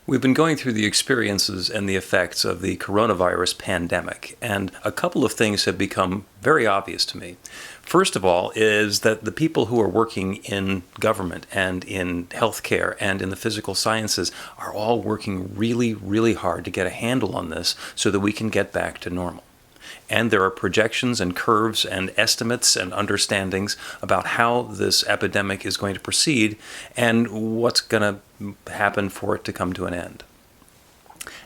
We've been going through the experiences and the effects of the coronavirus pandemic, and a couple of things have become very obvious to me. First of all is that the people who are working in government and in healthcare and in the physical sciences are all working really, really hard to get a handle on this so that we can get back to normal. And there are projections and curves and estimates and understandings about how this epidemic is going to proceed and what's going to happen for it to come to an end.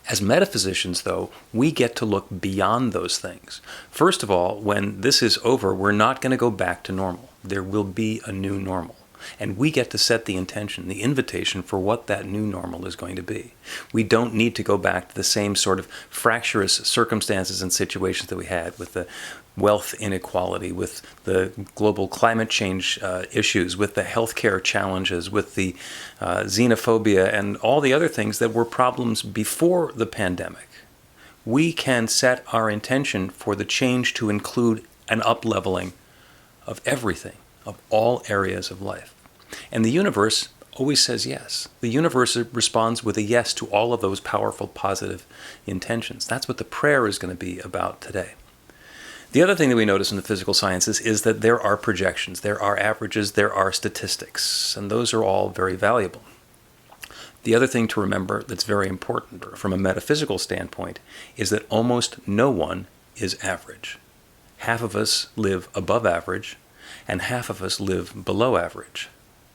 As metaphysicians, though, we get to look beyond those things. First of all, when this is over, we're not going to go back to normal. There will be a new normal. And we get to set the intention, the invitation for what that new normal is going to be. We don't need to go back to the same sort of fractious circumstances and situations that we had with the wealth inequality, with the global climate change issues, with the healthcare challenges, with the xenophobia, and all the other things that were problems before the pandemic. We can set our intention for the change to include an up-leveling of everything, of all areas of life. And the universe always says yes. The universe responds with a yes to all of those powerful, positive intentions. That's what the prayer is going to be about today. The other thing that we notice in the physical sciences is that there are projections, there are averages, there are statistics, and those are all very valuable. The other thing to remember that's very important from a metaphysical standpoint is that almost no one is average. Half of us live above average, and half of us live below average.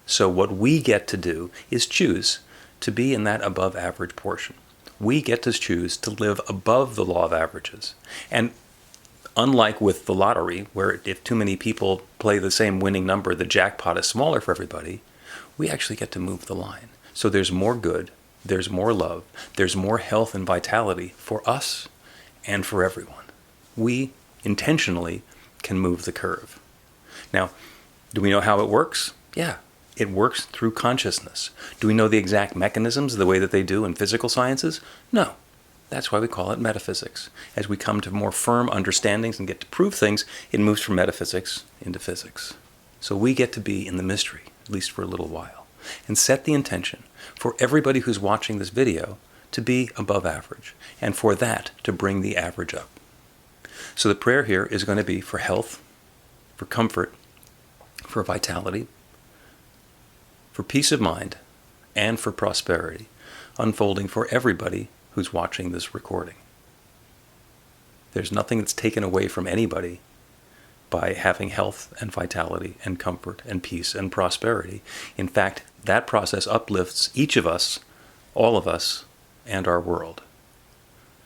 So what we get to do is choose to be in that above average portion. We get to choose to live above the law of averages. And unlike with the lottery, where if too many people play the same winning number, the jackpot is smaller for everybody, we actually get to move the line. So there's more good, there's more love, there's more health and vitality for us and for everyone. We intentionally can move the curve. Now, do we know how it works? Yeah, it works through consciousness. Do we know the exact mechanisms the way that they do in physical sciences? No. That's why we call it metaphysics. As we come to more firm understandings and get to prove things, it moves from metaphysics into physics. So we get to be in the mystery, at least for a little while, and set the intention for everybody who's watching this video to be above average, and for that to bring the average up. So the prayer here is going to be for health, for comfort, for vitality, for peace of mind, and for prosperity, unfolding for everybody who's watching this recording. There's nothing that's taken away from anybody by having health and vitality and comfort and peace and prosperity. In fact, that process uplifts each of us, all of us, and our world.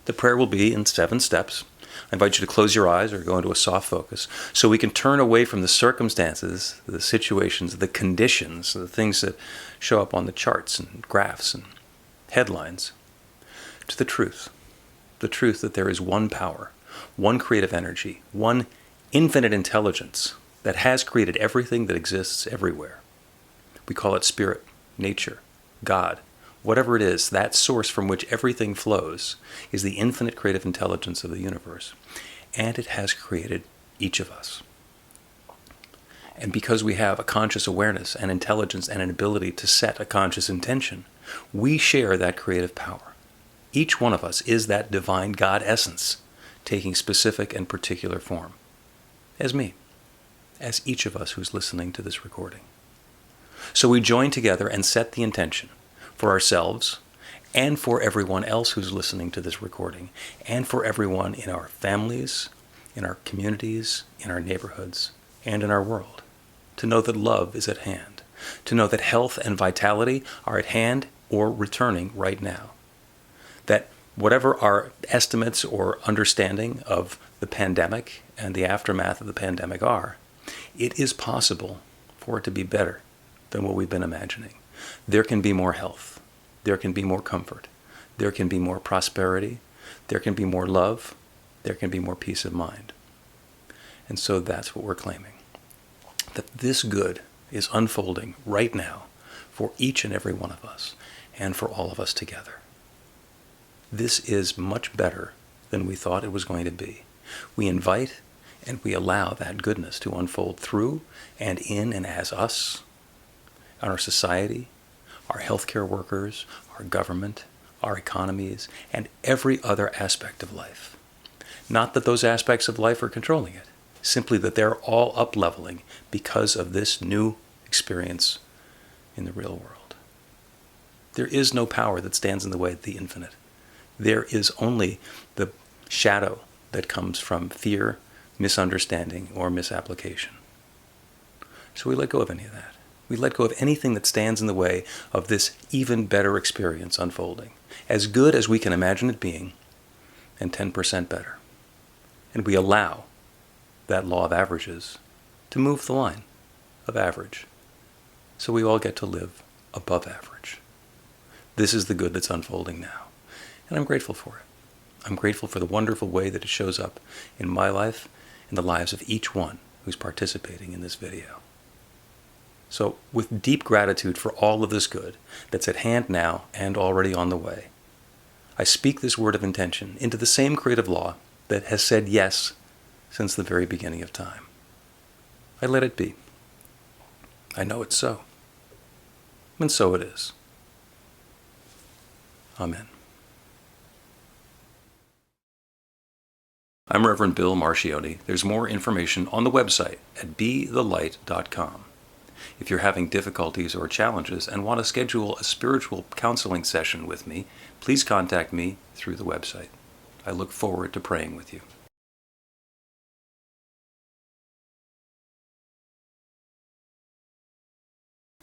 The prayer will be in 7 steps. I invite you to close your eyes or go into a soft focus so we can turn away from the circumstances, the situations, the conditions, the things that show up on the charts and graphs and headlines, to the truth that there is one power, one creative energy, one infinite intelligence that has created everything that exists everywhere. We call it spirit, nature, God. Whatever it is, that source from which everything flows is the infinite creative intelligence of the universe. And it has created each of us. And because we have a conscious awareness and intelligence and an ability to set a conscious intention, we share that creative power. Each one of us is that divine God essence, taking specific and particular form. As me, as each of us who's listening to this recording. So we join together and set the intention for ourselves and for everyone else who's listening to this recording, and for everyone in our families, in our communities, in our neighborhoods, and in our world, to know that love is at hand, to know that health and vitality are at hand or returning right now, that whatever our estimates or understanding of the pandemic and the aftermath of the pandemic are, it is possible for it to be better than what we've been imagining. There can be more health. There can be more comfort. There can be more prosperity. There can be more love. There can be more peace of mind. And so that's what we're claiming. That this good is unfolding right now for each and every one of us and for all of us together. This is much better than we thought it was going to be. We invite and we allow that goodness to unfold through and in and as us, our society, our healthcare workers, our government, our economies, and every other aspect of life. Not that those aspects of life are controlling it, simply that they're all up-leveling because of this new experience in the real world. There is no power that stands in the way of the infinite. There is only the shadow that comes from fear, misunderstanding, or misapplication. So we let go of any of that. We let go of anything that stands in the way of this even better experience unfolding, as good as we can imagine it being, and 10% better. And we allow that law of averages to move the line of average, so we all get to live above average. This is the good that's unfolding now, and I'm grateful for it. I'm grateful for the wonderful way that it shows up in my life and the lives of each one who's participating in this video. So, with deep gratitude for all of this good that's at hand now and already on the way, I speak this word of intention into the same creative law that has said yes since the very beginning of time. I let it be. I know it's so. And so it is. Amen. I'm Reverend Bill Marchioni. There's more information on the website at bethelight.com. If you're having difficulties or challenges and want to schedule a spiritual counseling session with me, please contact me through the website. I look forward to praying with you.